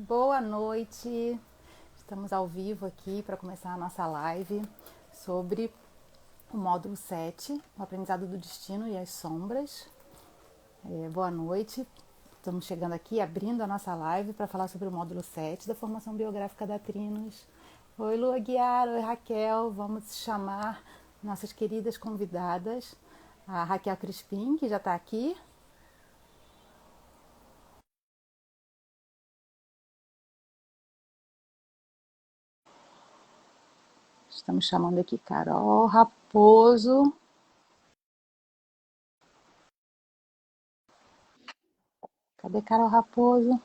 Boa noite, estamos ao vivo aqui para começar a nossa live sobre o módulo 7, o aprendizado do destino e as sombras. Boa noite, estamos chegando aqui, abrindo a nossa live para falar sobre o módulo 7 da formação biográfica da Trinos. Oi, Lu Aguiar, oi, Raquel, vamos chamar nossas queridas convidadas, a Raquel Crispim, que já está aqui. Estamos chamando aqui Carol Raposo. Cadê Carol Raposo?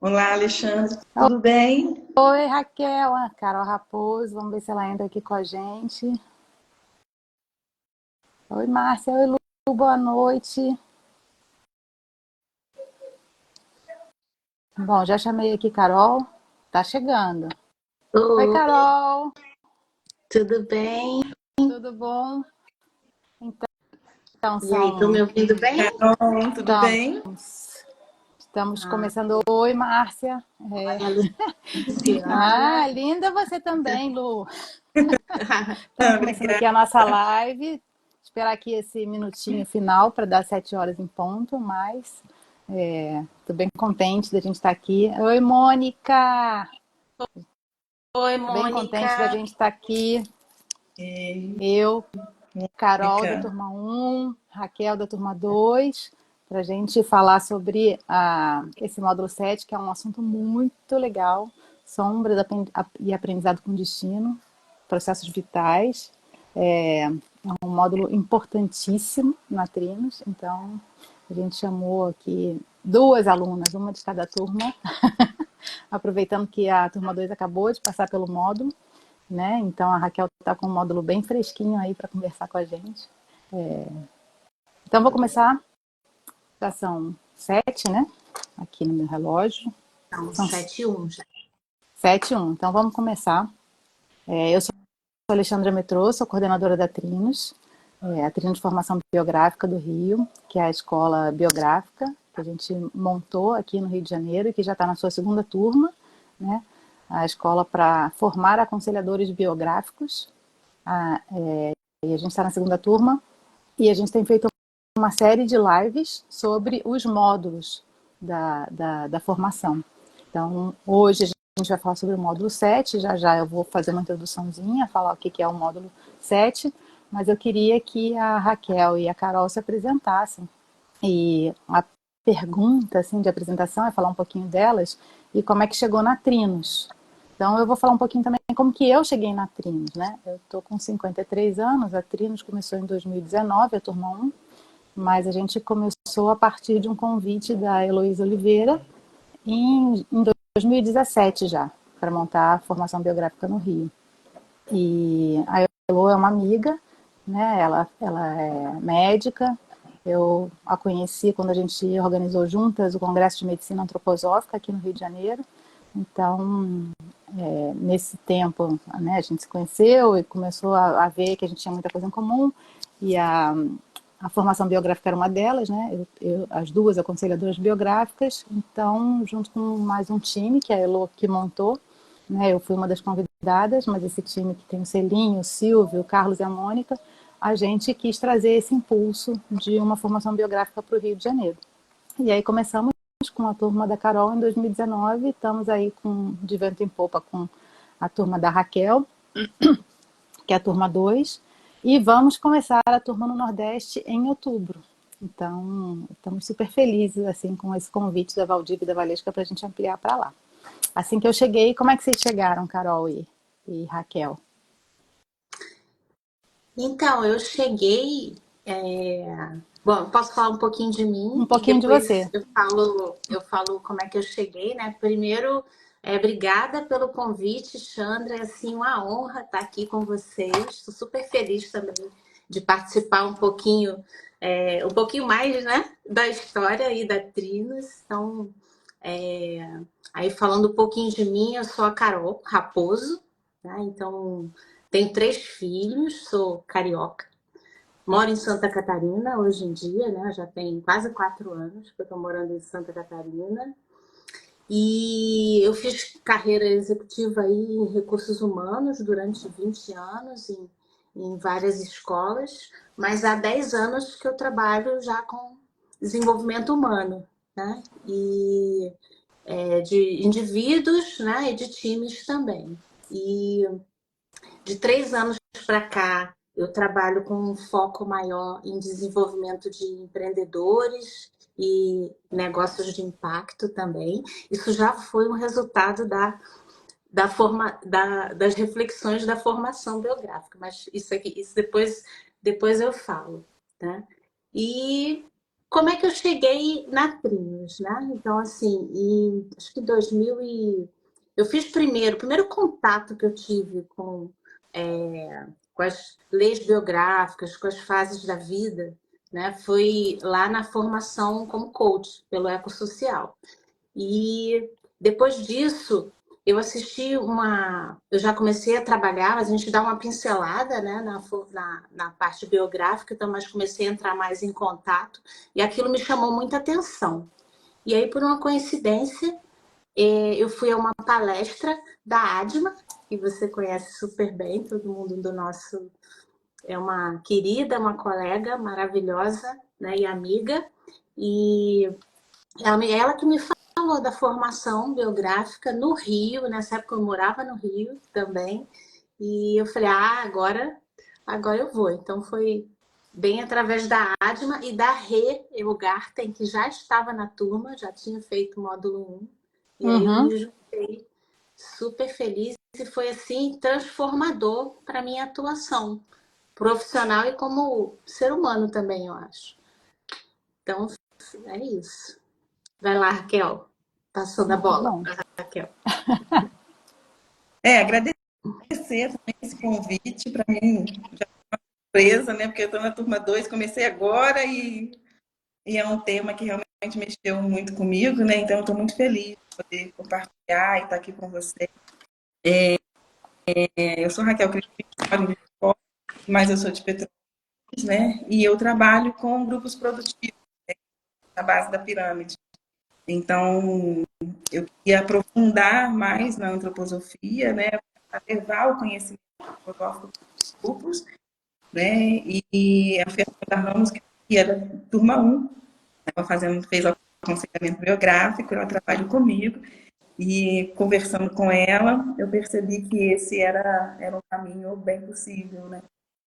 Olá, Alexandre, tudo bem? Oi, Raquel, a Carol Raposo, vamos ver se ela entra aqui com a gente. Oi, Márcia, oi, Lu, boa noite. Bom, já chamei aqui Carol, tá chegando. Oi, Oi, Carol, tudo bem? tudo bom? Então, E aí, estão me ouvindo bem? Carol, tudo bem? estamos Ah, começando. Oi, Márcia. a Luciana. Linda você também, Lu. Estamos começando Obrigada. aqui a nossa live. Esperar aqui esse minutinho final para dar 7 horas em ponto, mas estou bem contente da gente estar aqui. Oi, Mônica! Oi, Bem contente da Mônica. gente estar aqui. Ei, Eu, Carol da Mônica. turma 1, Raquel da turma 2, para a gente falar sobre esse módulo 7, que é um assunto muito legal, sombra e aprendizado com destino, processos vitais. É um módulo importantíssimo na Trinos, então a gente chamou aqui 2 alunas, uma de cada turma, aproveitando que a turma 2 acabou de passar pelo módulo, né? Então a Raquel está com um módulo bem fresquinho aí para conversar com a gente. Então vou começar, já são 7, né? Aqui no meu relógio. Não, São 7-1 já. 7:01. Então vamos começar. Eu sou Alexandra Metrô, sou coordenadora da Trinos, a Trinos de Formação Biográfica do Rio, que é a escola biográfica que a gente montou aqui no Rio de Janeiro e que já está na sua segunda turma, né? A escola para formar aconselhadores biográficos. E a gente está na segunda turma e a gente tem feito uma série de lives sobre os módulos da formação. Então, hoje a gente vai falar sobre o módulo 7, já já eu vou fazer uma introduçãozinha, falar o que é o módulo 7, mas eu queria que a Raquel e a Carol se apresentassem. E a pergunta assim, de apresentação é falar um pouquinho delas e como é que chegou na Trinos. Então, eu vou falar um pouquinho também como que eu cheguei na Trinos, né? Eu estou com 53 anos, a Trinos começou em 2019, a turma 1, mas a gente começou a partir de um convite da Heloísa Oliveira em 2017 já, para montar a formação biográfica no Rio. E a Elo é uma amiga, né? Ela é médica. Eu a conheci quando a gente organizou juntas o Congresso de Medicina Antroposófica aqui no Rio de Janeiro. Então, nesse tempo, né, a gente se conheceu e começou a ver que a gente tinha muita coisa em comum. E a formação biográfica era uma delas, né? As duas aconselhadoras biográficas. Então, junto com mais um time, que é a Elo que montou, né? Eu fui uma das convidadas, mas esse time que tem o Celinho, o Silvio, o Carlos e a Mônica, a gente quis trazer esse impulso de uma formação biográfica para o Rio de Janeiro. E aí começamos com a turma da Carol em 2019, estamos aí de vento em popa com a turma da Raquel, que é a turma 2, e vamos começar a turma no Nordeste em outubro. Então, estamos super felizes assim com esse convite da Valdívia e da Valesca para a gente ampliar para lá. Assim que eu cheguei, como é que vocês chegaram, Carol e Raquel? Então, eu cheguei. Bom, posso falar um pouquinho de Um mim e pouquinho de depois você. eu falo como é que eu cheguei, né? Primeiro, obrigada pelo convite, Chandra. É assim, uma honra estar aqui com vocês. Estou super feliz também de participar um pouquinho mais, né, da história aí da Trinos. Então, aí falando um pouquinho de mim, eu sou a Carol Raposo, né? Então, tenho 3 filhos, sou carioca. Moro em Santa Catarina hoje em dia, né? Já tem quase 4 anos que eu estou morando em Santa Catarina. E eu fiz carreira executiva aí em recursos humanos durante 20 anos, em várias escolas, mas há 10 anos que eu trabalho já com desenvolvimento humano, né? E de indivíduos, né? E de times também. E de 3 anos para cá, eu trabalho com um foco maior em desenvolvimento de empreendedores e negócios de impacto também. Isso já foi um resultado das reflexões da formação biográfica, mas isso depois eu falo, tá? E como é que eu cheguei na Trinos, né? Então, assim, acho que 2000 eu fiz o primeiro contato que eu tive com as leis biográficas, com as fases da vida, né? Foi lá na formação como coach pelo Ecossocial. E depois disso, eu já comecei a trabalhar, mas a gente dá uma pincelada, né, na parte biográfica, então, mas comecei a entrar mais em contato, e aquilo me chamou muita atenção. E aí, por uma coincidência, eu fui a uma palestra da ADMA, que você conhece super bem, todo mundo do nosso... É uma querida, uma colega maravilhosa, né, e amiga, e ela que me falou da formação biográfica no Rio, nessa época eu morava no Rio também, e eu falei, agora eu vou. Então foi bem através da ADMA e da Rê Elgarten, que já estava na turma, já tinha feito o módulo 1, e aí eu Uhum. me juntei super feliz e foi assim transformador para minha atuação profissional e como ser humano também, eu acho. Então é isso. Vai lá, Raquel. Passando a Muito bola bom. para Raquel. Agradecer também esse convite, para mim, já é uma surpresa, né? Porque eu estou na turma 2, comecei agora e é um tema que realmente mexeu muito comigo, né? Então, eu estou muito feliz de poder compartilhar e estar aqui com você. Eu sou Raquel Crispim, moro em Vitória, mas eu sou de Petrópolis, né? E eu trabalho com grupos produtivos na base da pirâmide. Então, eu queria aprofundar mais na antroposofia, né? Para levar o conhecimento antroposófico para os grupos, né? E a Fernanda Ramos, que era turma 1, fez o aconselhamento biográfico, ela trabalha comigo, e conversando com ela, eu percebi que esse era um caminho bem possível, né?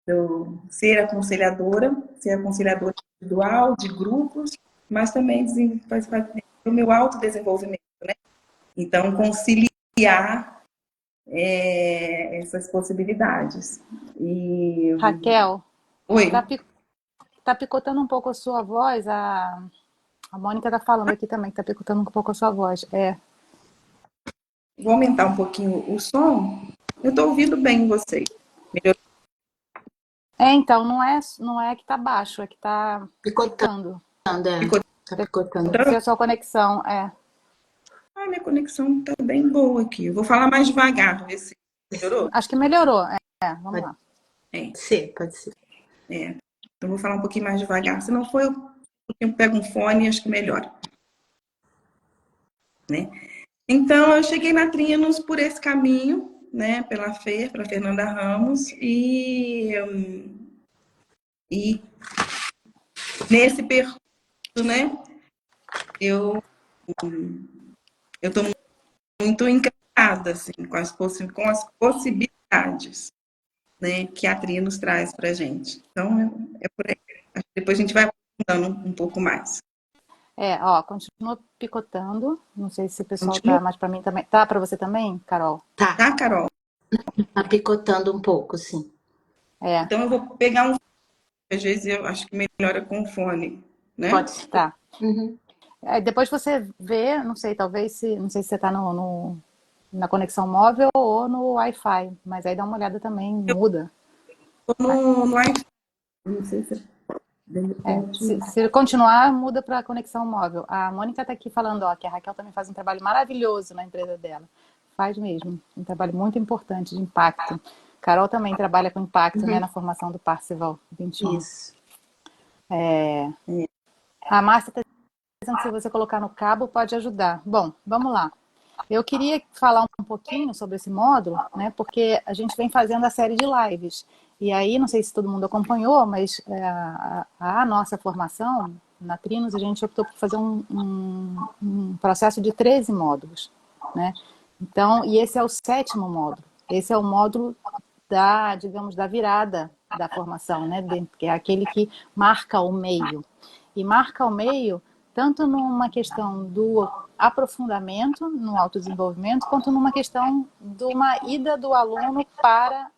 Eu ser aconselhadora individual, de grupos, mas também faz parte do meu autodesenvolvimento, né? Então, conciliar essas possibilidades. E... Raquel, Oi, tá picotando um pouco a sua voz. A Mônica tá falando aqui também, que tá picotando um pouco a sua voz. vou aumentar um pouquinho o som. Eu estou ouvindo bem vocês. Melhorou? Então, não é que tá baixo, é que tá Picotando, picando. Ficou tá picotando. Deve ser a sua conexão, minha conexão está bem boa aqui. Eu vou falar mais devagar, ver se melhorou. Acho que melhorou. Vamos lá. É, Pode ser. então vou falar um pouquinho mais devagar. Se não for, eu pego um fone e acho que melhora. Né? Então, eu cheguei na Trinos por esse caminho, né? Pela Fernanda Ramos, e nesse percurso, né? Eu estou muito encantada assim, com as possibilidades, né, que a Tria nos traz para a gente. Então, é por aí. Depois a gente vai aprofundando um pouco mais. Continua picotando. Não sei se o pessoal Continua, tá mais para mim também. Tá para você também, Carol? Tá, tá, Carol? tá picotando um pouco, sim. É, Então, eu vou pegar um... Às vezes, eu acho que melhora com fone, né? Pode ser. tá. Uhum. Depois você vê, não sei, não sei se você tá na conexão móvel ou no Wi-Fi, mas aí dá uma olhada também, muda. Estou no iPhone. Não sei se de repente... Se continuar, muda para conexão móvel. A Mônica está aqui falando, que a Raquel também faz um trabalho maravilhoso na empresa dela. Faz mesmo, um trabalho muito importante, de impacto. Carol também trabalha com impacto, né, Uhum. na formação do Parcival 21. Isso. A Márcia está dizendo que se você colocar no cabo pode ajudar. Bom, vamos lá. Eu queria falar um pouquinho sobre esse módulo, né, porque a gente vem fazendo a série de lives. E aí, não sei se todo mundo acompanhou, mas a nossa formação na Trinos, a gente optou por fazer um processo de 13 módulos, né? Então, e esse é o 7º módulo. Esse é o módulo da, digamos, da virada da formação, né? Que é aquele que marca o meio. E marca o meio tanto numa questão do aprofundamento no autodesenvolvimento, quanto numa questão de uma ida do aluno para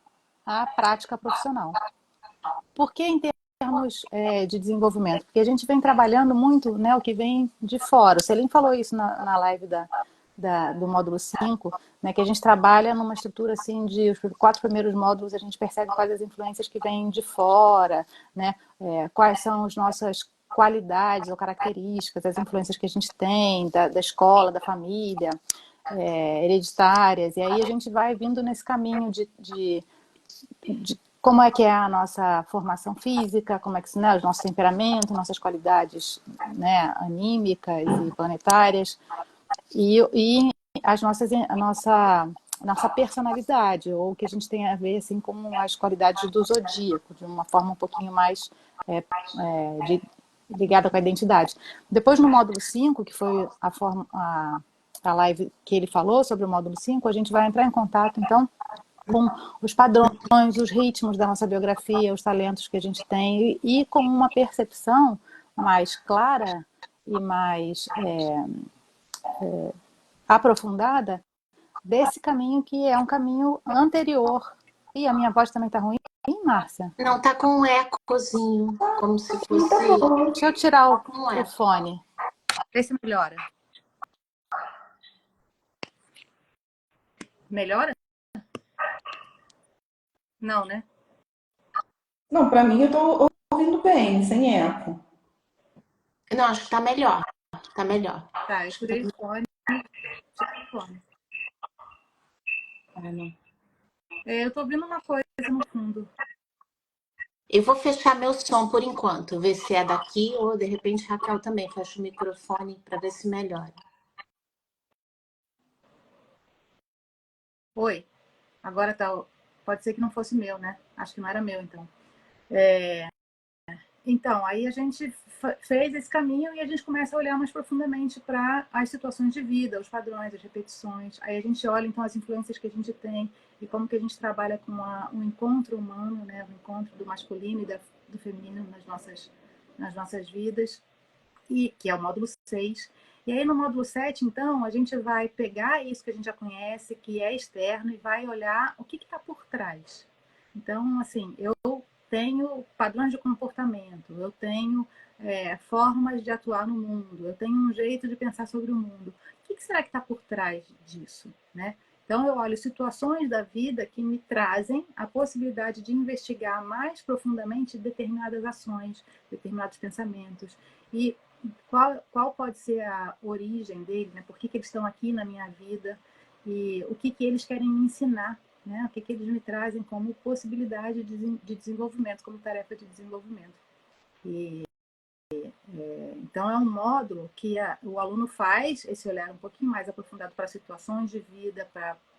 a prática profissional. Por que em termos de desenvolvimento? Porque a gente vem trabalhando muito, né, o que vem de fora. O Celim falou isso na live do módulo 5, né, que a gente trabalha numa estrutura assim de os 4 primeiros módulos, a gente percebe quais as influências que vêm de fora, né, quais são as nossas qualidades ou características, as influências que a gente tem da escola, da família, hereditárias, e aí a gente vai vindo nesse caminho de como é que é a nossa formação física, como é que, né, os nossos temperamentos, nossas qualidades, né, anímicas e planetárias, e a nossa personalidade, ou o que a gente tem a ver assim, com as qualidades do zodíaco, de uma forma um pouquinho mais ligada com a identidade. Depois, no módulo 5, que foi a live que ele falou sobre o módulo 5, a gente vai entrar em contato, então, com os padrões, os ritmos da nossa biografia, os talentos que a gente tem, e com uma percepção mais clara e mais aprofundada desse caminho que é um caminho anterior. E a minha voz também está ruim, Márcia? Não, tá com um ecozinho, como se fosse Deixa eu tirar um o eco. fone. Vê se melhora. Melhora? Não, né? Não, para mim eu tô ouvindo bem, sem eco. Não, acho que tá melhor. Tá melhor. Tá, eu tirei o fone. Tirei o fone. Não. Eu tô ouvindo uma coisa no fundo. Eu vou fechar meu som por enquanto, ver se é daqui ou de repente Raquel também fecha o microfone para ver se melhora. Oi. Agora tá. Pode ser que não fosse meu, né? Acho que não era meu, então. Então, aí a gente fez esse caminho e a gente começa a olhar mais profundamente para as situações de vida, os padrões, as repetições. Aí a gente olha, então, as influências que a gente tem e como que a gente trabalha com um encontro humano, né? O encontro do masculino e do feminino nas nossas vidas, e que é o módulo 6. E aí no módulo 7, então, a gente vai pegar isso que a gente já conhece, que é externo, e vai olhar o que está por trás. Então, assim, eu tenho padrões de comportamento, eu tenho formas de atuar no mundo, eu tenho um jeito de pensar sobre o mundo. O que será que está por trás disso, né? Então, eu olho situações da vida que me trazem a possibilidade de investigar mais profundamente determinadas ações, determinados pensamentos. E qual pode ser a origem dele, né? Por que eles estão aqui na minha vida e o que eles querem me ensinar, né? O que eles me trazem como possibilidade de desenvolvimento, como tarefa de desenvolvimento. Então, é um módulo que o aluno faz esse olhar um pouquinho mais aprofundado para situações de vida,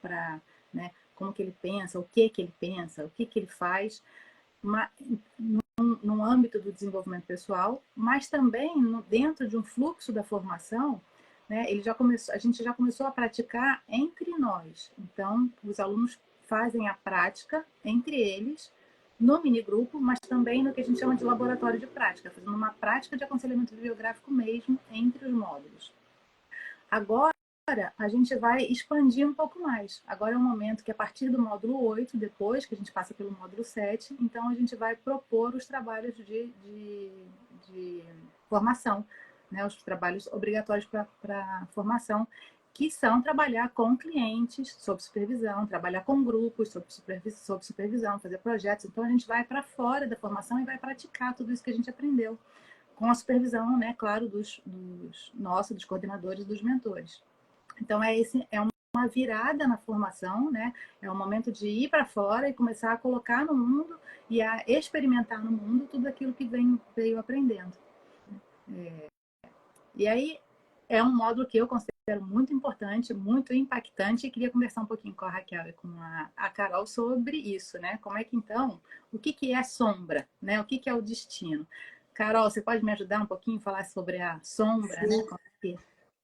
para né, como que ele pensa, o que ele pensa, o que ele faz, no âmbito do desenvolvimento pessoal, mas também dentro de um fluxo da formação, né, a gente já começou a praticar entre nós. Então, os alunos fazem a prática entre eles, no minigrupo, mas também no que a gente chama de laboratório de prática, fazendo uma prática de aconselhamento bibliográfico mesmo entre os módulos. Agora, a gente vai expandir um pouco mais. Agora é um momento que, a partir do módulo 8, depois que a gente passa pelo módulo 7, então a gente vai propor os trabalhos de formação, né? Os trabalhos obrigatórios para formação, que são trabalhar com clientes sob supervisão, trabalhar com grupos sob supervisão, fazer projetos. Então a gente vai para fora da formação e vai praticar tudo isso que a gente aprendeu, com a supervisão, né, claro, dos coordenadores, dos mentores. Então, é um uma virada na formação, né? É um momento de ir para fora e começar a colocar no mundo e a experimentar no mundo tudo aquilo que veio aprendendo. E aí é um módulo que eu considero muito importante, muito impactante, e queria conversar um pouquinho com a Raquel e com a Carol sobre isso, né? Como é que então, o que é sombra, né? O que é o destino? Carol, você pode me ajudar um pouquinho a falar sobre a sombra, né? Como é que...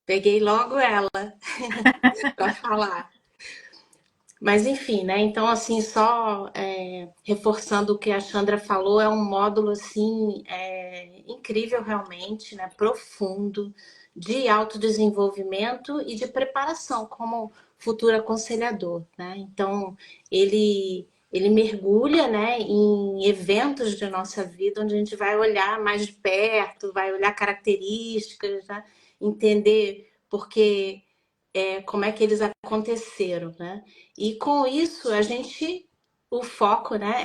Peguei logo ela para falar. Mas enfim, né? Então, assim, só reforçando o que a Chandra falou, é um módulo assim incrível realmente, né? Profundo, de autodesenvolvimento e de preparação como futuro aconselhador, né? Então, ele mergulha, né, em eventos de nossa vida onde a gente vai olhar mais de perto, vai olhar características, né? Entender porque como é que eles aconteceram, né? E com isso a gente, o foco, né,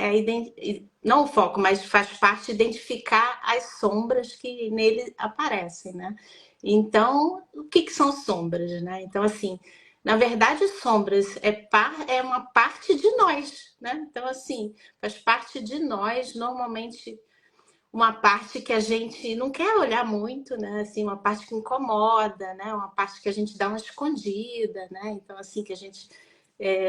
não o foco, mas faz parte identificar as sombras que nele aparecem, né? Então, o que são sombras, né? Então, assim, na verdade, sombras é uma parte de nós, né? Então, assim, faz parte de nós, normalmente uma parte que a gente não quer olhar muito, né? Assim, uma parte que incomoda, né? Uma parte que a gente dá uma escondida, né? Então, assim, que a gente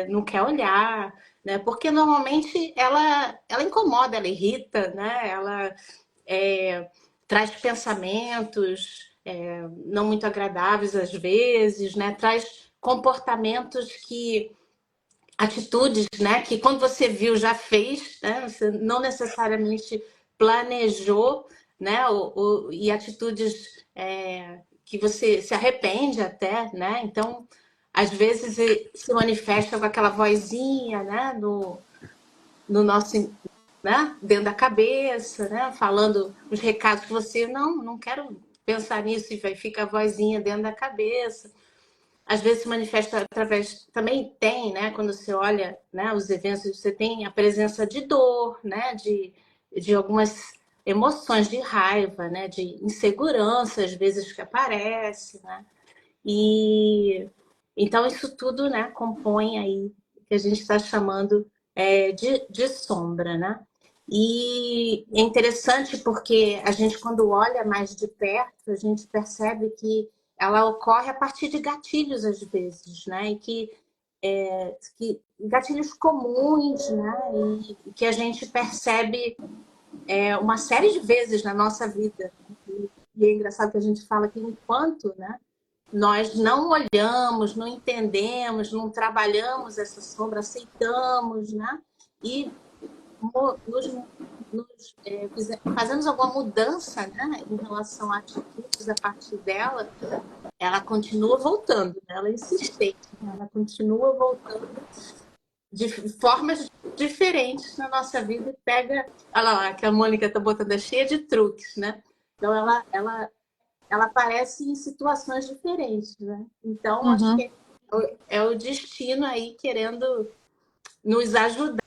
não quer olhar, né? Porque normalmente ela incomoda, ela irrita, né? Ela traz pensamentos não muito agradáveis às vezes, né? Traz comportamentos atitudes, né? Que quando você viu já fez, né? Você não necessariamente planejou, né? E atitudes que você se arrepende até, né? Então, às vezes se manifesta com aquela vozinha, né? No nosso, né? Dentro da cabeça, né? Falando os recados que você não quero pensar nisso e fica a vozinha dentro da cabeça. Às vezes se manifesta através, também tem, né, quando você olha, né, os eventos, você tem a presença de dor, né, de algumas emoções de raiva, né, de insegurança, às vezes que aparece, né, e então isso tudo, né, compõe aí o que a gente está chamando de sombra, né. E é interessante porque a gente, quando olha mais de perto, a gente percebe que ela ocorre a partir de gatilhos, às vezes, né? E que gatilhos comuns, né? E que a gente percebe uma série de vezes na nossa vida. E é engraçado que a gente fala que enquanto, né, nós não olhamos, não entendemos, não trabalhamos essa sombra, aceitamos, né? E fazemos alguma mudança, né, em relação a atitudes a partir dela, ela continua voltando, né? Ela é insistente, né? Ela continua voltando de formas diferentes na nossa vida e pega. Olha lá, que a Mônica está botando, é cheia de truques, né? Então ela aparece em situações diferentes, né? Então acho que é o destino aí querendo nos ajudar,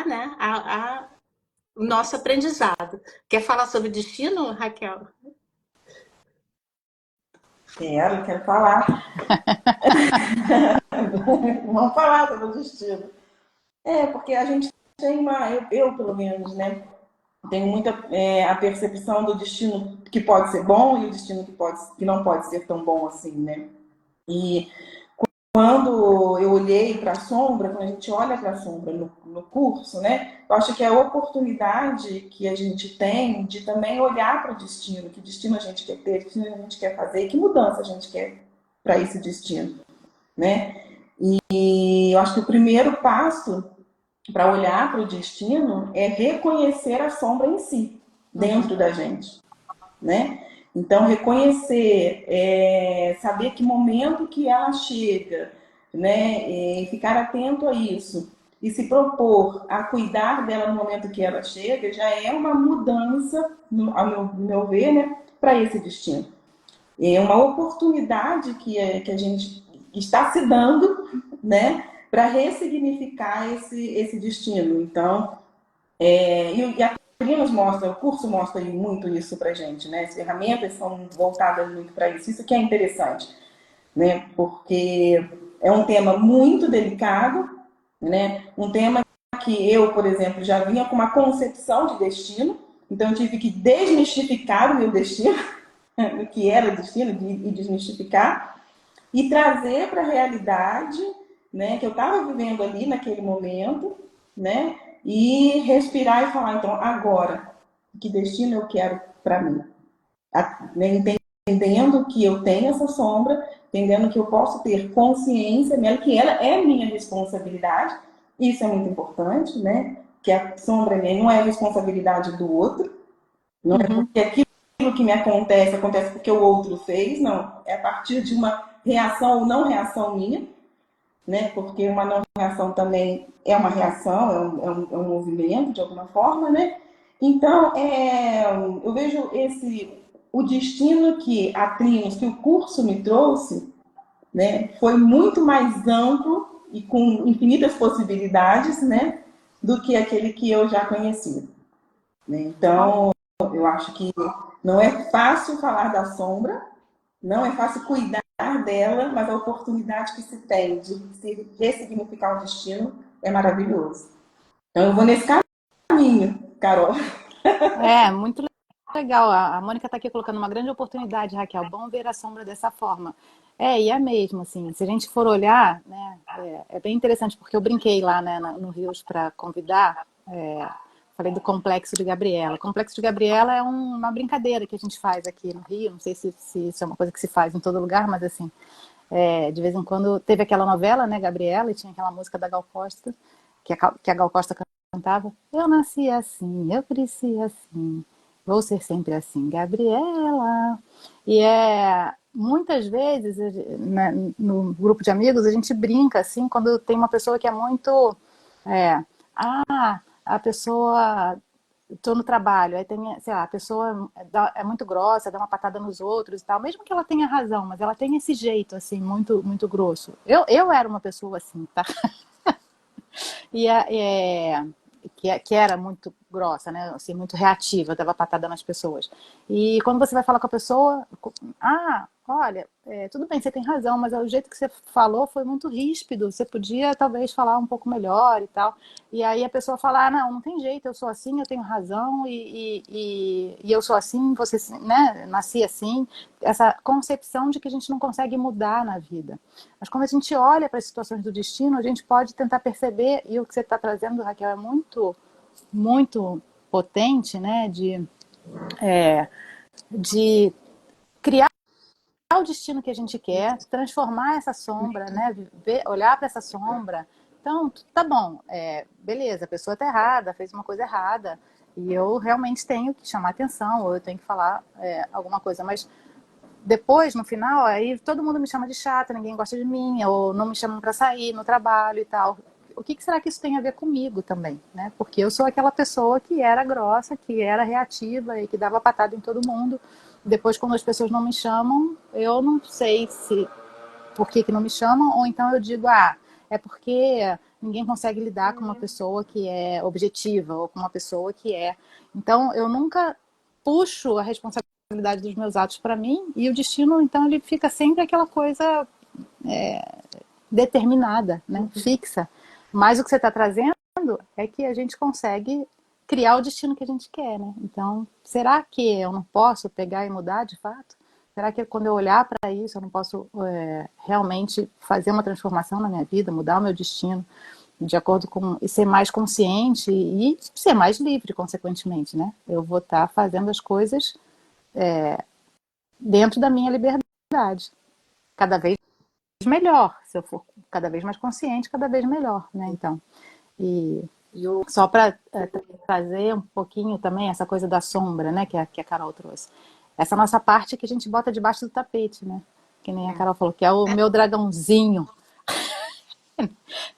né, a o nosso aprendizado. Quer falar sobre destino, Raquel? Quero falar. Vamos falar sobre o destino. Porque a gente tem eu pelo menos, né, tenho muita a percepção do destino que pode ser bom e o destino que não pode ser tão bom assim, né? E quando eu olhei para a sombra, quando a gente olha para a sombra no curso, né, eu acho que é a oportunidade que a gente tem de também olhar para o destino, que destino a gente quer ter, que destino a gente quer fazer, que mudança a gente quer para esse destino, né? E eu acho que o primeiro passo para olhar para o destino é reconhecer a sombra em si, dentro da gente, né? Então, reconhecer, saber que momento que ela chega, né? E ficar atento a isso. E se propor a cuidar dela no momento que ela chega, já é uma mudança, ao meu ver, né? Para esse destino. É uma oportunidade que a gente está se dando, né? Para ressignificar esse destino. Então, e a Trinos mostra, o curso mostra muito isso para gente, né? As ferramentas são voltadas muito para isso. Isso que é interessante, né? Porque é um tema muito delicado, né? Um tema que eu, por exemplo, já vinha com uma concepção de destino, então eu tive que desmistificar o meu destino, o que era o destino, e desmistificar, e trazer para a realidade, né, que eu estava vivendo ali naquele momento, né, e respirar e falar, então, agora, que destino eu quero para mim? Entendendo que eu tenho essa sombra, entendendo que eu posso ter consciência nela, que ela é minha responsabilidade, isso é muito importante, né, que a sombra não é responsabilidade do outro, não é porque aquilo que me acontece, acontece porque o outro fez, não. É a partir de uma reação ou não reação minha, né? Porque uma não reação também é uma reação, é um movimento de alguma forma, né? Então, eu vejo o destino que a Trinos, que o curso me trouxe, né? Foi muito mais amplo e com infinitas possibilidades, né? Do que aquele que eu já conhecia. Né? Então, eu acho que não é fácil falar da sombra, não é fácil cuidar dela, mas a oportunidade que se tem de se ressignificar o destino é maravilhoso. Então, eu vou nesse caminho, Carol. Muito legal. A Mônica está aqui colocando uma grande oportunidade, Raquel. Bom ver a sombra dessa forma. E é mesmo, assim, se a gente for olhar, né, é bem interessante, porque eu brinquei lá, né, no Rios para convidar, falei do Complexo de Gabriela. O Complexo de Gabriela é uma brincadeira que a gente faz aqui no Rio, não sei se isso é uma coisa que se faz em todo lugar, mas assim, de vez em quando teve aquela novela, né, Gabriela, e tinha aquela música da Gal Costa, que a Gal Costa cantava, eu nasci assim, eu cresci assim, vou ser sempre assim, Gabriela. E muitas vezes, né, no grupo de amigos, a gente brinca assim, quando tem uma pessoa que é muito, a pessoa, estou no trabalho, aí tem, sei lá, a pessoa é muito grossa, dá uma patada nos outros e tal, mesmo que ela tenha razão, mas ela tem esse jeito, assim, muito, muito grosso. Eu era uma pessoa assim, tá? Que era muito grossa, né? Assim, muito reativa, dava patada nas pessoas. E quando você vai falar com a pessoa, olha, tudo bem, você tem razão, mas o jeito que você falou foi muito ríspido, você podia talvez falar um pouco melhor e tal. E aí a pessoa fala, não tem jeito, eu sou assim, eu tenho razão e eu sou assim, você, né, nasci assim. Essa concepção de que a gente não consegue mudar na vida. Mas quando a gente olha para as situações do destino, a gente pode tentar perceber, e o que você está trazendo, Raquel, é muito, muito potente, né? De criar o destino que a gente quer, transformar essa sombra, né? Olhar para essa sombra. Então, tá bom, beleza, a pessoa está errada, fez uma coisa errada, e eu realmente tenho que chamar atenção, ou eu tenho que falar alguma coisa, mas depois, no final, aí todo mundo me chama de chata, ninguém gosta de mim, ou não me chamam para sair no trabalho e tal. O que será que isso tem a ver comigo também, né? Porque eu sou aquela pessoa que era grossa, que era reativa e que dava patada em todo mundo. Depois, quando as pessoas não me chamam, eu não sei se por que não me chamam, ou então eu digo, é porque ninguém consegue lidar com uma pessoa que é objetiva, ou com uma pessoa que é... Então, eu nunca puxo a responsabilidade dos meus atos para mim, e o destino, então, ele fica sempre aquela coisa determinada, né? Fixa. Mas o que você está trazendo é que a gente consegue criar o destino que a gente quer, né? Então, será que eu não posso pegar e mudar de fato? Será que quando eu olhar para isso, eu não posso realmente fazer uma transformação na minha vida, mudar o meu destino, de acordo com... e ser mais consciente e ser mais livre, consequentemente, né? Eu vou estar fazendo as coisas dentro da minha liberdade. Cada vez melhor. Se eu for cada vez mais consciente, cada vez melhor, né? Então, só para trazer um pouquinho também essa coisa da sombra, né? Que a Carol trouxe. Essa nossa parte que a gente bota debaixo do tapete, né? Que nem a Carol falou, que é o meu dragãozinho.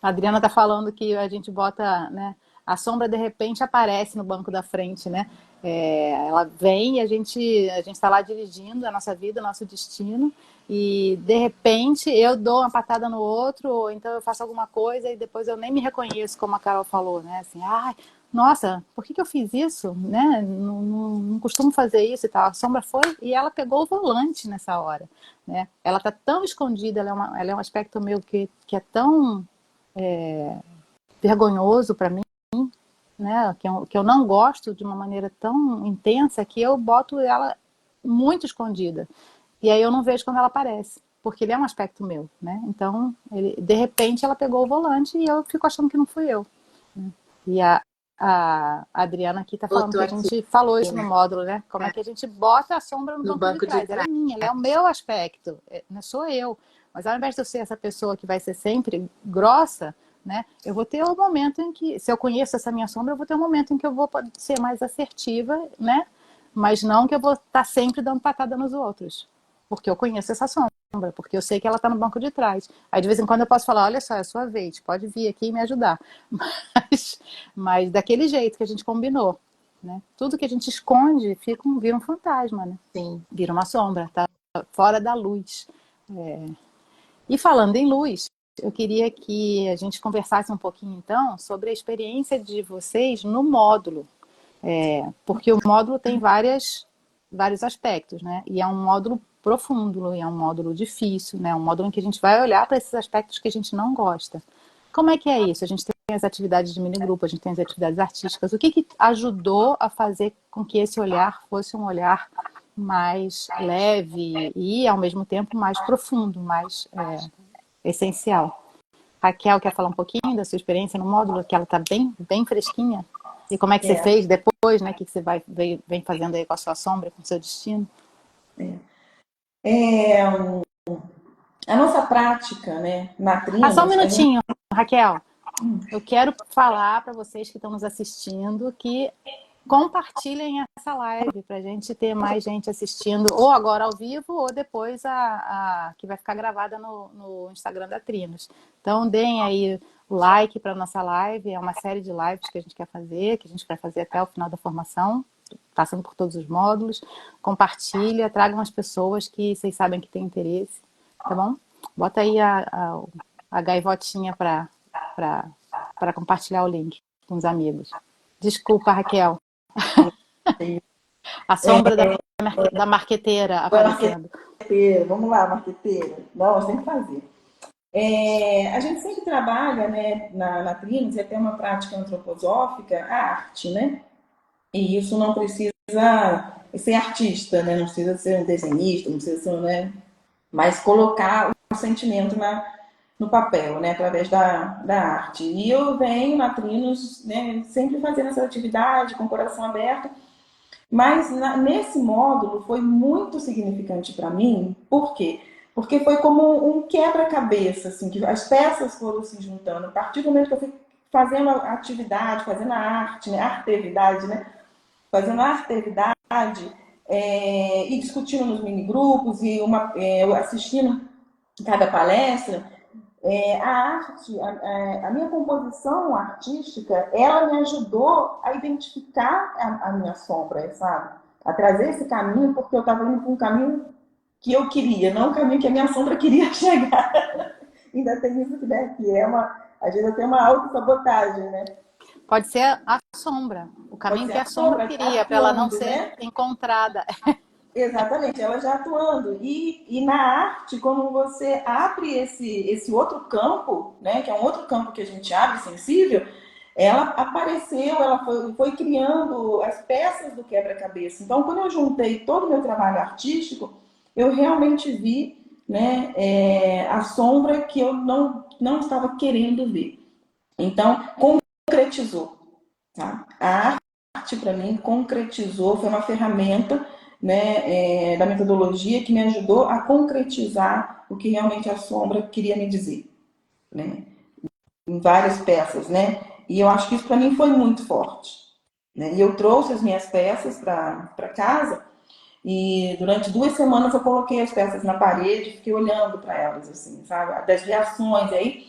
A Adriana tá falando que a gente bota, né? A sombra de repente aparece no banco da frente, né? Ela vem e a gente está lá dirigindo a nossa vida, o nosso destino, e de repente eu dou uma patada no outro, ou então eu faço alguma coisa e depois eu nem me reconheço, como a Carol falou, né? Assim, nossa, por que que eu fiz isso? Né? Não costumo fazer isso e tal. A sombra foi e ela pegou o volante nessa hora. Né? Ela tá tão escondida, ela é um aspecto meu que é tão vergonhoso para mim, né? Que eu não gosto de uma maneira tão intensa que eu boto ela muito escondida. E aí eu não vejo quando ela aparece, porque ele é um aspecto meu, né? Então, de repente ela pegou o volante e eu fico achando que não fui eu. E a Adriana aqui está falando Botou que a aqui, gente falou isso no né? módulo, né? Como é que a gente bota a sombra no No banco de banco de trás? Ela é trás. minha, ela é o meu aspecto, não sou eu. Mas ao invés de eu ser essa pessoa que vai ser sempre grossa, né? Eu vou ter um momento em que, se eu conheço essa minha sombra, eu vou ter um momento em que eu vou ser mais assertiva, né? Mas não que eu vou estar sempre dando patada nos outros, porque eu conheço essa sombra, porque eu sei que ela está no banco de trás. Aí de vez em quando eu posso falar, olha só, é a sua vez, pode vir aqui e me ajudar. Mas daquele jeito que a gente combinou, né? Tudo que a gente esconde vira um fantasma, né? Sim. Vira uma sombra, tá fora da luz. E falando em luz, eu queria que a gente conversasse um pouquinho então sobre a experiência de vocês no módulo. Porque o módulo tem vários aspectos, né? E é um módulo profundo, e é um módulo difícil, né? Um módulo em que a gente vai olhar para esses aspectos que a gente não gosta. Como é que é isso? A gente tem as atividades de minigrupo, a gente tem as atividades artísticas. O que que ajudou a fazer com que esse olhar fosse um olhar mais leve e, ao mesmo tempo, mais profundo, mais essencial? Raquel quer falar um pouquinho da sua experiência no módulo, que ela está bem, bem fresquinha? E como é que você É, fez depois, né? O que você vem fazendo aí com a sua sombra, com o seu destino? é, a nossa prática, né, na Ah, só um Trinos, a gente minutinho, Raquel. Eu quero falar para vocês que estão nos assistindo que compartilhem essa live para a gente ter mais gente assistindo, ou agora ao vivo, ou depois que vai ficar gravada no Instagram da Trinos. Então, deem aí o like para nossa live. É uma série de lives que a gente quer fazer, que a gente vai fazer até o final da formação, passando por todos os módulos. Compartilha, tragam as pessoas que vocês sabem que têm interesse, tá bom? Bota aí a gaivotinha para compartilhar o link com os amigos. Desculpa, Raquel. A sombra da marqueteira aparecendo. marqueteira, vamos lá, marqueteira. Não, nós temos que fazer. A gente sempre trabalha, né, na Trinos, e até uma prática antroposófica, a arte, né? E isso não precisa ser artista, né? Não precisa ser um desenhista, não precisa ser, né? Mas colocar o sentimento no papel, né? Através da arte. E eu venho na Trinos, né, sempre fazendo essa atividade com o coração aberto. Mas nesse módulo foi muito significante para mim, por quê? Porque foi como um quebra-cabeça, assim, que as peças foram se juntando. A partir do momento que eu fui fazendo a atividade, fazendo a arte, né, a artevidade, né, fazendo a artevidade, e discutindo nos mini-grupos, e eu assistindo cada palestra, a arte, a minha composição artística, ela me ajudou a identificar a minha sombra, sabe? A trazer esse caminho, porque eu estava indo para um caminho que eu queria, não o caminho que a minha sombra queria chegar. Ainda tem isso que às vezes tem uma autossabotagem, né? Pode ser a sombra, o Pode caminho ser que a a sombra sombra queria, para ela não atuando, ser né? encontrada. Exatamente, ela já atuando. E na arte, quando você abre esse outro campo, né, que é um outro campo que a gente abre, sensível, ela apareceu, ela foi criando as peças do quebra-cabeça. Então, quando eu juntei todo o meu trabalho artístico, eu realmente vi, né, a sombra que eu não estava querendo ver. Então, concretizou. Tá? A arte, para mim, concretizou, foi uma ferramenta, né, da metodologia que me ajudou a concretizar o que realmente a sombra queria me dizer, né? Em várias peças, né? E eu acho que isso para mim foi muito forte, né? E eu trouxe as minhas peças para casa e durante 2 semanas eu coloquei as peças na parede e fiquei olhando para elas, assim, sabe? Das reações. Aí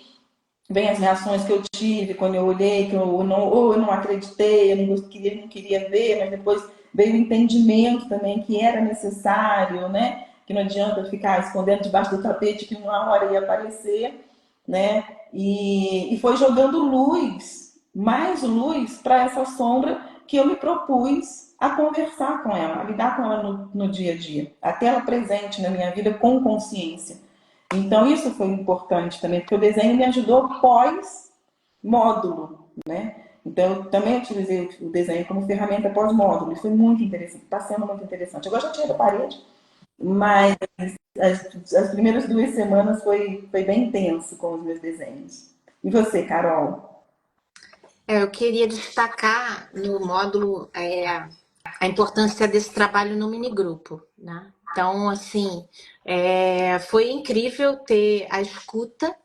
vem as reações que eu tive quando eu olhei, que eu não acreditei, eu não queria ver, mas depois veio o entendimento também que era necessário, né? Que não adianta ficar escondendo debaixo do tapete que uma hora ia aparecer, né? E foi jogando luz mais luz para essa sombra que eu me propus a conversar com ela, a lidar com ela no dia a dia, a ter ela presente na minha vida com consciência. Então isso foi importante também, porque o desenho me ajudou pós-módulo, né? Então eu também utilizei o desenho como ferramenta pós-módulo, isso foi muito interessante, está sendo muito interessante. Agora já tinha da parede, mas as primeiras 2 semanas foi bem intenso com os meus desenhos. E você, Carol? Eu queria destacar no módulo a importância desse trabalho no minigrupo, né? Então, assim, foi incrível ter a escuta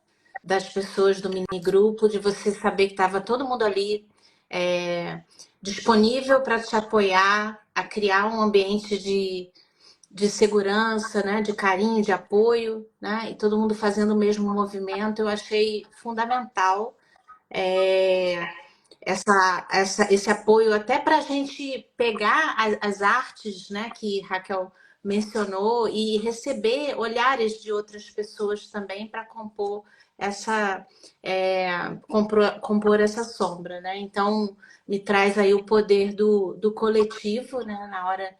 das pessoas do minigrupo, de você saber que estava todo mundo ali disponível para te apoiar, a criar um ambiente de segurança, né? De carinho, de apoio, né? E todo mundo fazendo o mesmo movimento. Eu achei fundamental esse apoio até para a gente pegar as artes, né, que Raquel mencionou e receber olhares de outras pessoas também para compor compor essa sombra, né? Então me traz aí o poder do coletivo, né, na hora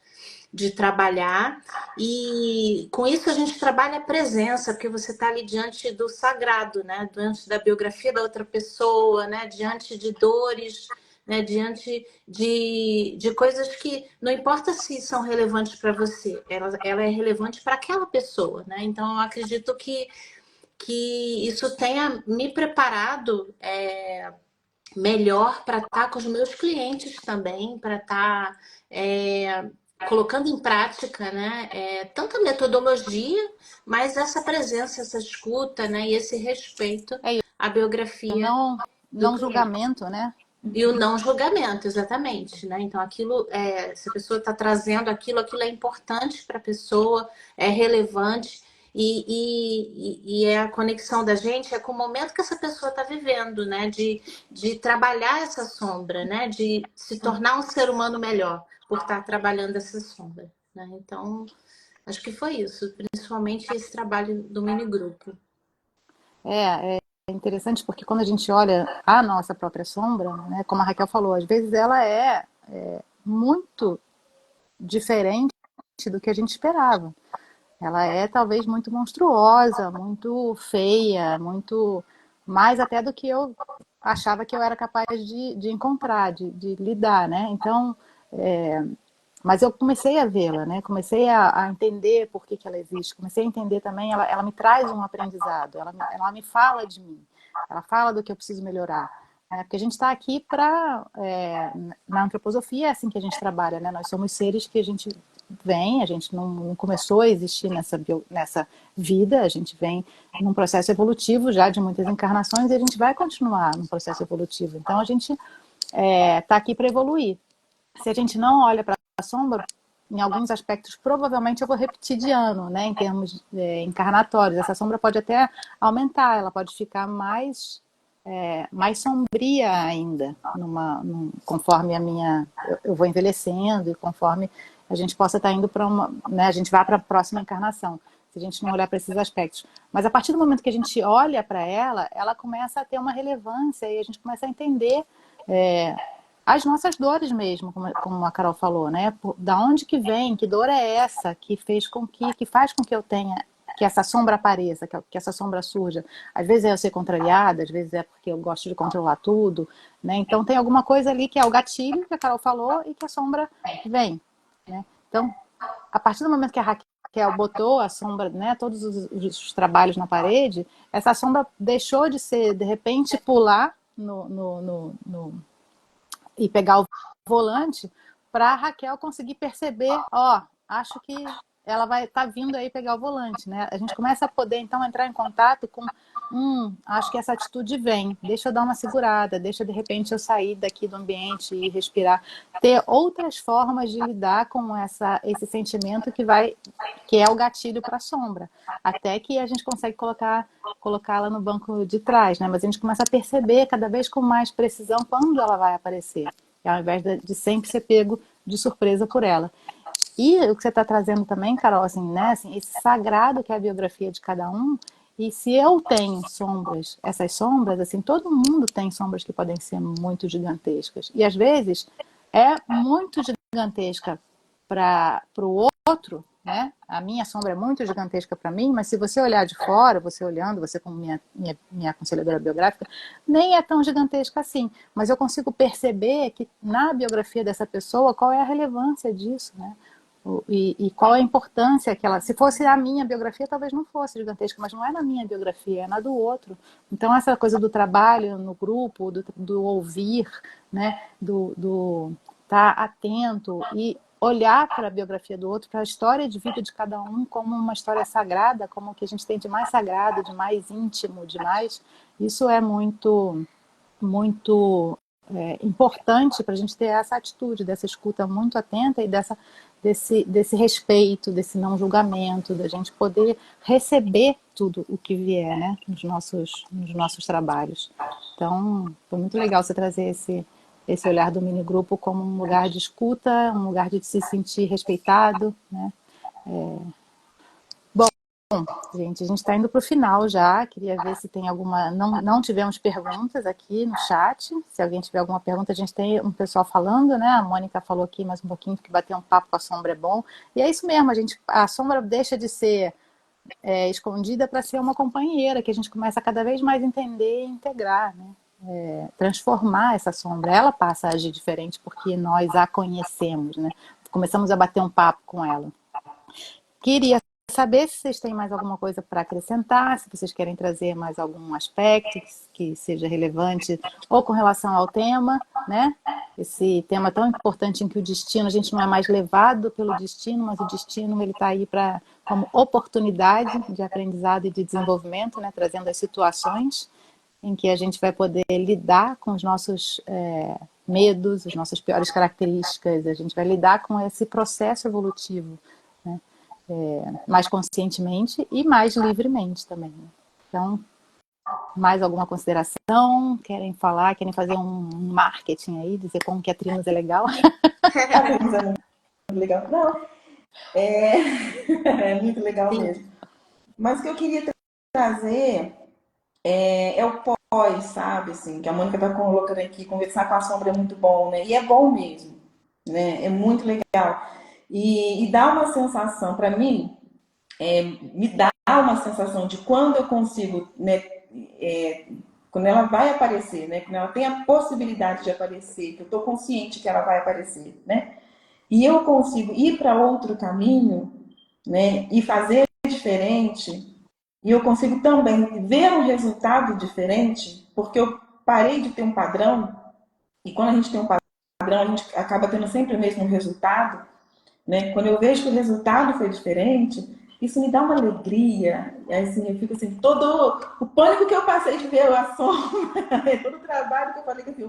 de trabalhar, e com isso a gente trabalha a presença, porque você está ali diante do sagrado, né? Diante da biografia da outra pessoa, né? Diante de dores, né? Diante de coisas que não importa se são relevantes para você, ela é relevante para aquela pessoa, né? Então eu acredito que isso tenha me preparado melhor para estar com os meus clientes também, para estar colocando em prática, né, tanto a metodologia, mas essa presença, essa escuta, né, e esse respeito É à biografia não, do não cliente. julgamento, né? E o não julgamento, exatamente, né? Então, aquilo, se a pessoa está trazendo aquilo é importante para a pessoa, é relevante, e é a conexão da gente com o momento que essa pessoa está vivendo, né? De trabalhar essa sombra, né? De se tornar um ser humano melhor por estar trabalhando essa sombra, né? Então, acho que foi isso, principalmente esse trabalho do mini grupo. É interessante porque quando a gente olha a nossa própria sombra, né, como a Raquel falou, às vezes ela é muito diferente do que a gente esperava. Ela é talvez muito monstruosa, muito feia, muito mais até do que eu achava que eu era capaz de encontrar, de lidar, né? Então, mas eu comecei a vê-la, né? Comecei a entender por que ela existe. Comecei a entender também, ela me traz um aprendizado, ela me fala de mim, ela fala do que eu preciso melhorar. Porque a gente está aqui na antroposofia é assim que a gente trabalha, né? Nós somos seres que a gente vem, a gente não começou a existir nessa vida, a gente vem num processo evolutivo já de muitas encarnações e a gente vai continuar num processo evolutivo. Então a gente está aqui para evoluir. Se a gente não olha para a sombra, em alguns aspectos, provavelmente eu vou repetir de ano, né? Em termos encarnatórios. Essa sombra pode até aumentar, ela pode ficar mais sombria ainda, conforme eu vou envelhecendo e conforme a gente possa estar indo para né? A gente vai para a próxima encarnação, se a gente não olhar para esses aspectos. Mas a partir do momento que a gente olha para ela começa a ter uma relevância e a gente começa a entender as nossas dores mesmo, como a Carol falou, né? Da onde que vem, que dor é essa que faz com que eu tenha, que essa sombra apareça, que essa sombra surja. Às vezes é eu ser contrariada, às vezes é porque eu gosto de controlar tudo, né? Então tem alguma coisa ali que é o gatilho que a Carol falou e que a sombra vem, né? Então, a partir do momento que a Raquel botou a sombra, né, todos os trabalhos na parede, essa sombra deixou de ser, de repente, pular e pegar o volante para a Raquel conseguir perceber, acho que ela vai estar vindo aí pegar o volante, né? A gente começa a poder então entrar em contato com, acho que essa atitude vem, deixa eu dar uma segurada, deixa de repente eu sair daqui do ambiente e respirar, ter outras formas de lidar com esse sentimento que é o gatilho para a sombra, até que a gente consegue colocá-la no banco de trás, né? Mas a gente começa a perceber cada vez com mais precisão quando ela vai aparecer, ao invés de sempre ser pego de surpresa por ela. E o que você está trazendo também, Carol, assim, né? Assim, esse sagrado que é a biografia de cada um, E se eu tenho sombras, essas sombras, assim, todo mundo tem sombras que podem ser muito gigantescas. E às vezes é muito gigantesca para o outro, né? A minha sombra é muito gigantesca para mim, mas se você olhar de fora, você olhando, você como minha aconselhadora biográfica, nem é tão gigantesca assim. Mas eu consigo perceber que na biografia dessa pessoa, qual é a relevância disso, né? E qual é a importância que ela... Se fosse a minha biografia, talvez não fosse gigantesca, mas não é na minha biografia, é na do outro. Então, essa coisa do trabalho no grupo, do ouvir, né? Do estar atento e olhar para a biografia do outro, para a história de vida de cada um como uma história sagrada, como o que a gente tem de mais sagrado, de mais íntimo, de mais... Isso é muito importante para a gente ter essa atitude, dessa escuta muito atenta e desse respeito, desse não julgamento, da gente poder receber tudo o que vier, né, nos nossos trabalhos. Então, foi muito legal você trazer esse olhar do mini grupo como um lugar de escuta, um lugar de se sentir respeitado, né? Gente, a gente está indo para o final já. Queria ver se tem alguma. Não tivemos perguntas aqui no chat. Se alguém tiver alguma pergunta, a gente tem um pessoal falando, né? A Mônica falou aqui mais um pouquinho que bater um papo com a sombra é bom. E é isso mesmo, a sombra deixa de ser escondida para ser uma companheira, que a gente começa a cada vez mais entender e integrar, né? Transformar essa sombra. Ela passa a agir diferente porque nós a conhecemos, né? Começamos a bater um papo com ela. Queria saber se vocês têm mais alguma coisa para acrescentar, se vocês querem trazer mais algum aspecto que seja relevante ou com relação ao tema, né? Esse tema tão importante em que o destino, a gente não é mais levado pelo destino, mas o destino ele está aí como oportunidade de aprendizado e de desenvolvimento, né? Trazendo as situações em que a gente vai poder lidar com os nossos medos, as nossas piores características, a gente vai lidar com esse processo evolutivo, né? Mais conscientemente e mais livremente também. Né? Então, mais alguma consideração? Querem falar? Querem fazer um marketing aí? Dizer como que a Trinos é legal? A Trinos é muito legal. Não, é muito legal Sim. mesmo. Mas o que eu queria trazer é o pós, sabe? Assim, que a Mônica está colocando aqui, conversar com a sombra é muito bom, né? E é bom mesmo, né? É muito legal. E dá uma sensação, para mim, me dá uma sensação de quando eu consigo, né? Quando ela vai aparecer, né? Quando ela tem a possibilidade de aparecer, que eu estou consciente que ela vai aparecer, né? E eu consigo ir para outro caminho, né? E fazer diferente. E eu consigo também ver um resultado diferente, porque eu parei de ter um padrão, e quando a gente tem um padrão, a gente acaba tendo sempre o mesmo resultado, né? Quando eu vejo que o resultado foi diferente, isso me dá uma alegria, e assim, eu fico assim, todo o pânico que eu passei de ver a sombra, todo o trabalho que eu falei que, assim,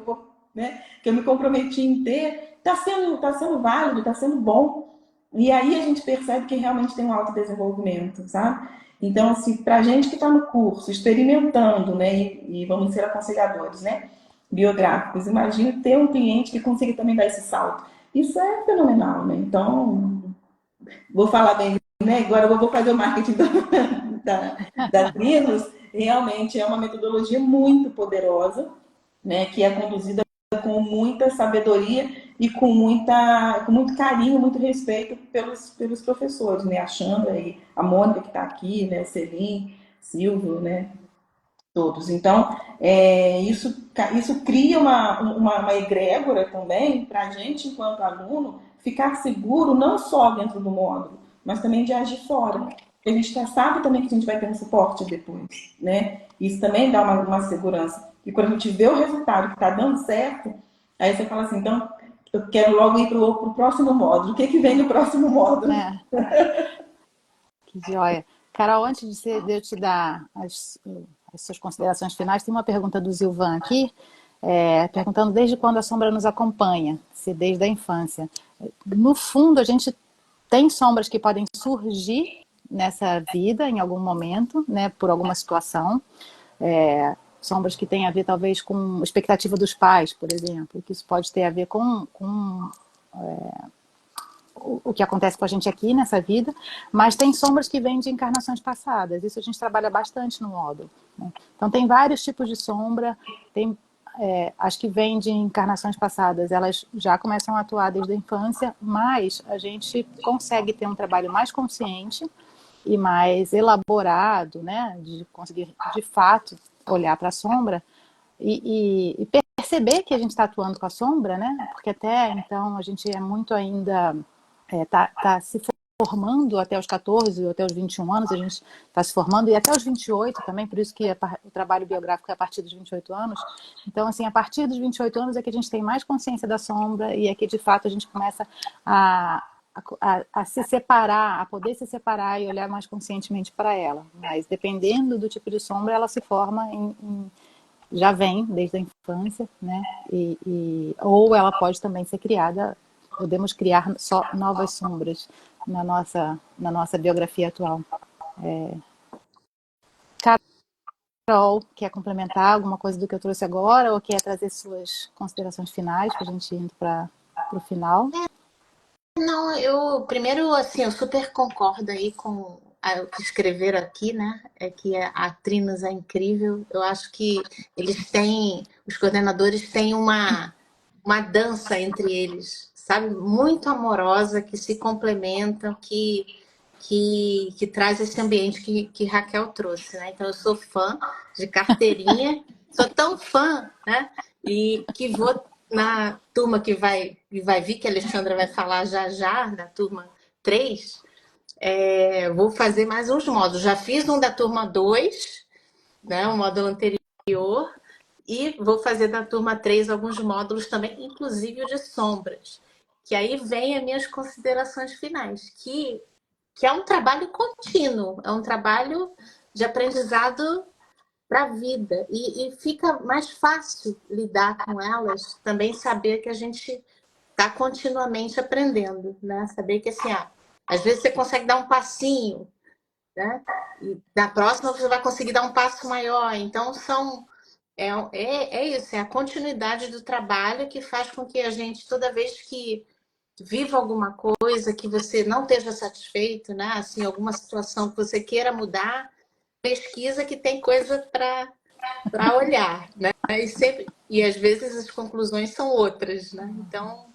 né, que eu me comprometi em ter, está sendo válido, está sendo bom. E aí a gente percebe que realmente tem um autodesenvolvimento, sabe? Então, assim, para a gente que está no curso, experimentando, né, e vamos ser aconselhadores, né, biográficos, imagine ter um cliente que consiga também dar esse salto. Isso é fenomenal, né? Então, vou falar bem, né? Agora eu vou fazer o marketing da Trinos. Realmente é uma metodologia muito poderosa, né? Que é conduzida com muita sabedoria e com muito carinho, muito respeito pelos professores, né? A Chandra e a Mônica que está aqui, né? O Selim, Silvio, né? Todos. Então, isso cria uma egrégora também para a gente, enquanto aluno, ficar seguro não só dentro do módulo, mas também de agir fora. Porque a gente já sabe também que a gente vai ter um suporte depois, né? Isso também dá uma segurança. E quando a gente vê o resultado que está dando certo, aí você fala assim, então, eu quero logo ir para o próximo módulo. O que vem no próximo módulo? Que joia. Carol, antes de eu te dar as suas considerações finais, tem uma pergunta do Zilvan aqui, perguntando desde quando a sombra nos acompanha, se desde a infância. No fundo, a gente tem sombras que podem surgir nessa vida em algum momento, né, por alguma situação. Sombras que têm a ver talvez com expectativa dos pais, por exemplo, que isso pode ter a ver com o que acontece com a gente aqui nessa vida, mas tem sombras que vêm de encarnações passadas. Isso a gente trabalha bastante no módulo, né? Então tem vários tipos de sombra, tem as que vêm de encarnações passadas, elas já começam a atuar desde a infância, mas a gente consegue ter um trabalho mais consciente e mais elaborado, né, de conseguir de fato olhar para a sombra e perceber que a gente está atuando com a sombra, né? Porque até então a gente é muito ainda tá se formando até os 14 ou até os 21 anos, a gente está se formando, e até os 28 também, por isso que o trabalho biográfico é a partir dos 28 anos. Então, assim, a partir dos 28 anos é que a gente tem mais consciência da sombra e é que, de fato, a gente começa a se separar, a poder se separar e olhar mais conscientemente para ela. Mas, dependendo do tipo de sombra, ela se forma já vem desde a infância, né? Ou ela pode também ser criada, podemos criar só novas sombras na nossa biografia atual. Carol, quer complementar alguma coisa do que eu trouxe agora ou quer trazer suas considerações finais para a gente ir para o final? Não, eu primeiro, assim, eu super concordo aí com o que escreveram aqui, né? É que a Trinos é incrível. Eu acho que os coordenadores têm uma dança entre eles, sabe? Muito amorosa, que se complementam, que traz esse ambiente que Raquel trouxe, né? Então eu sou fã de carteirinha, sou tão fã, né? E que vou na turma que vai vir, que a Alexandra vai falar já já, na turma 3, vou fazer mais uns módulos. Já fiz um da turma 2, né? O módulo anterior, e vou fazer da turma 3 alguns módulos também, inclusive o de sombras. Que aí vem as minhas considerações finais, que é um trabalho contínuo, é um trabalho de aprendizado para a vida. E fica mais fácil lidar com elas, também saber que a gente está continuamente aprendendo, né? Saber que, assim, às vezes você consegue dar um passinho, né? E na próxima você vai conseguir dar um passo maior. Então, é isso, é a continuidade do trabalho que faz com que a gente, toda vez que viva alguma coisa que você não esteja satisfeito, né? Assim, alguma situação que você queira mudar, pesquisa que tem coisa para olhar, né? E às vezes as conclusões são outras, né? Então,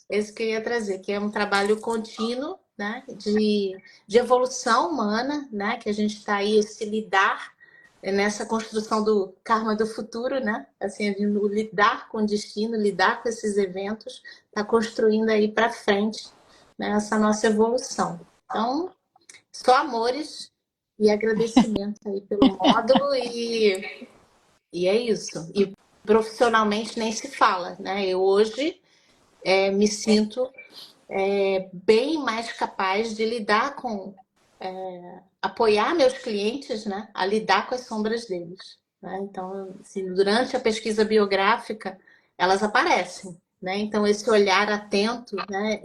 esse que eu ia trazer, que é um trabalho contínuo, né? De evolução humana, né? Que a gente está aí se lidar nessa construção do karma do futuro, né? Assim, de lidar com o destino, lidar com esses eventos, está construindo aí para frente, né, essa nossa evolução. Então, só amores e agradecimento aí pelo módulo e é isso. E profissionalmente nem se fala, né? Eu hoje me sinto bem mais capaz de lidar com apoiar meus clientes, né, a lidar com as sombras deles, né? Então, assim, durante a pesquisa biográfica, elas aparecem, né? Então, esse olhar atento, né,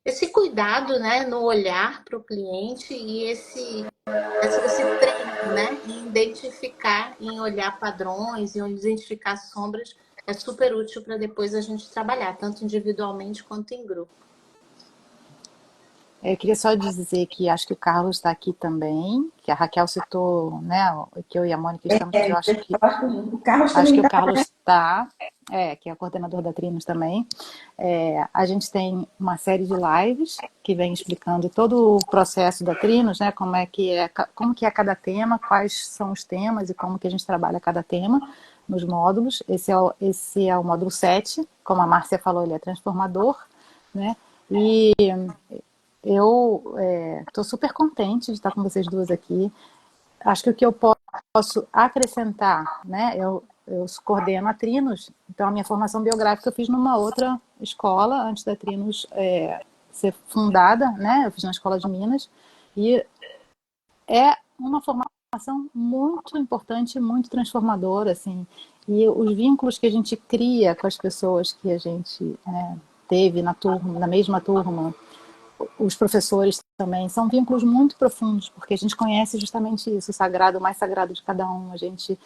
esse cuidado, né, no olhar para o cliente e esse treino, né, em identificar, em olhar padrões, em identificar sombras, é super útil para depois a gente trabalhar, tanto individualmente quanto em grupo. Eu queria só dizer que acho que o Carlos está aqui também, que a Raquel citou, né, que eu e a Mônica estamos, mas eu acho que o Carlos acho que também o Carlos está, que é o coordenador da Trinos também. A gente tem uma série de lives que vem explicando todo o processo da Trinos, né, como que é cada tema, quais são os temas e como que a gente trabalha cada tema nos módulos. Esse é o módulo 7, como a Márcia falou, ele é transformador, né, e eu estou super contente de estar com vocês duas aqui. Acho que o que eu posso acrescentar, né? Eu coordeno a Trinos, então a minha formação biográfica eu fiz numa outra escola antes da Trinos ser fundada, né? Eu fiz na Escola de Minas e é uma formação muito importante, muito transformadora, assim. E os vínculos que a gente cria com as pessoas que a gente teve na mesma turma, os professores também, são vínculos muito profundos, porque a gente conhece justamente isso, o sagrado, o mais sagrado de cada um, a gente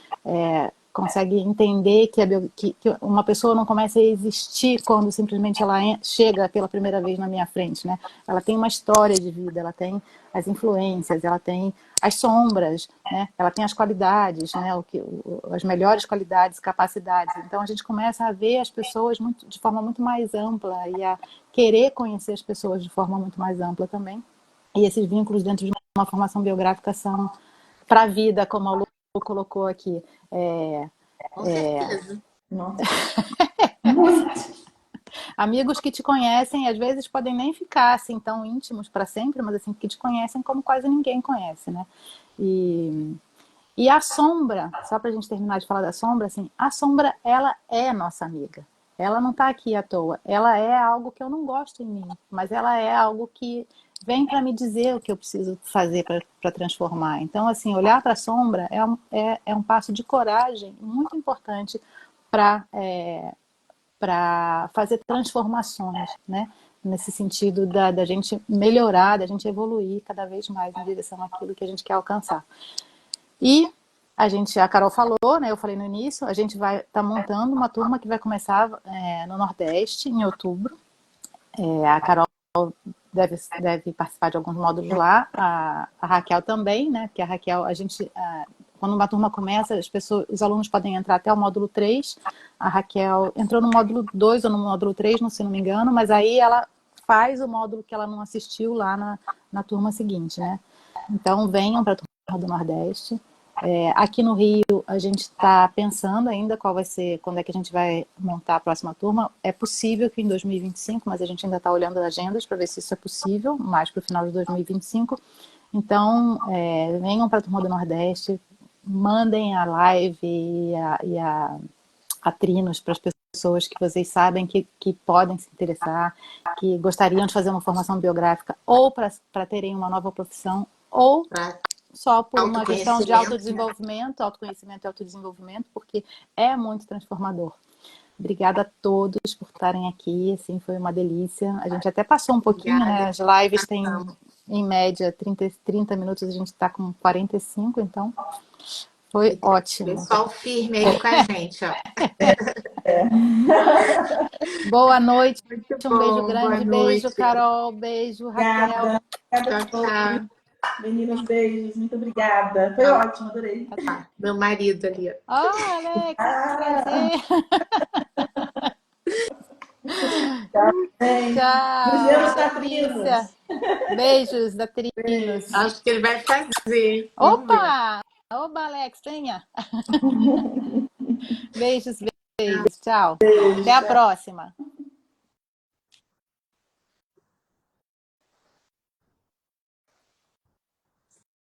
consegue entender que uma pessoa não começa a existir quando simplesmente ela chega pela primeira vez na minha frente, né? Ela tem uma história de vida, ela tem as influências, ela tem as sombras, né? Ela tem as qualidades, né? As melhores qualidades, capacidades. Então a gente começa a ver as pessoas de forma muito mais ampla e a querer conhecer as pessoas de forma muito mais ampla também. E esses vínculos dentro de uma formação biográfica são para a vida, como a Lu colocou aqui. Com certeza. Nossa. Muito. Amigos que te conhecem, às vezes podem nem ficar assim tão íntimos para sempre, mas assim que te conhecem como quase ninguém conhece, né? E a sombra, só para a gente terminar de falar da sombra, assim, a sombra, ela é nossa amiga. Ela não está aqui à toa. Ela é algo que eu não gosto em mim, mas ela é algo que vem para me dizer o que eu preciso fazer para transformar. Então, assim, olhar para a sombra é um passo de coragem muito importante para fazer transformações, né? Nesse sentido da gente melhorar, da gente evoluir cada vez mais em direção àquilo que a gente quer alcançar. E a Carol falou, né? Eu falei no início, a gente vai estar montando uma turma que vai começar no Nordeste, em outubro. A Carol deve participar de alguns módulos lá, a Raquel também, né? Porque a Raquel, quando uma turma começa, os alunos podem entrar até o módulo 3. A Raquel entrou no módulo 2 ou no módulo 3, se não me engano, mas aí ela faz o módulo que ela não assistiu lá na turma seguinte, né? Então venham para a turma do Nordeste. Aqui no Rio, a gente está pensando ainda quando é que a gente vai montar a próxima turma. É possível que em 2025, mas a gente ainda está olhando as agendas para ver se isso é possível, mais para o final de 2025. Então, venham para a turma do Nordeste, mandem a live e a Trinos para as pessoas que vocês sabem que podem se interessar, que gostariam de fazer uma formação biográfica ou para terem uma nova profissão, ou só por uma questão de autodesenvolvimento, autoconhecimento e autodesenvolvimento, porque é muito transformador. Obrigada a todos por estarem aqui, assim, foi uma delícia. A gente até passou um pouquinho, né? As lives têm, em média, 30 minutos, a gente está com 45, então foi ótimo. Pessoal firme aí com a gente, ó. Boa noite, Muito um beijo bom, grande, beijo, Carol, beijo, Raquel. Obrigada. Tchau, tchau. Meninas, beijos, muito obrigada. Foi ótimo, adorei. Meu marido ali. Alex, prazer. Tchau. Nos vemos da Trinos. Beijos da Trinos. Acho que ele vai fazer. Opa, Alex, venha. Beijos. Tchau. Até a próxima.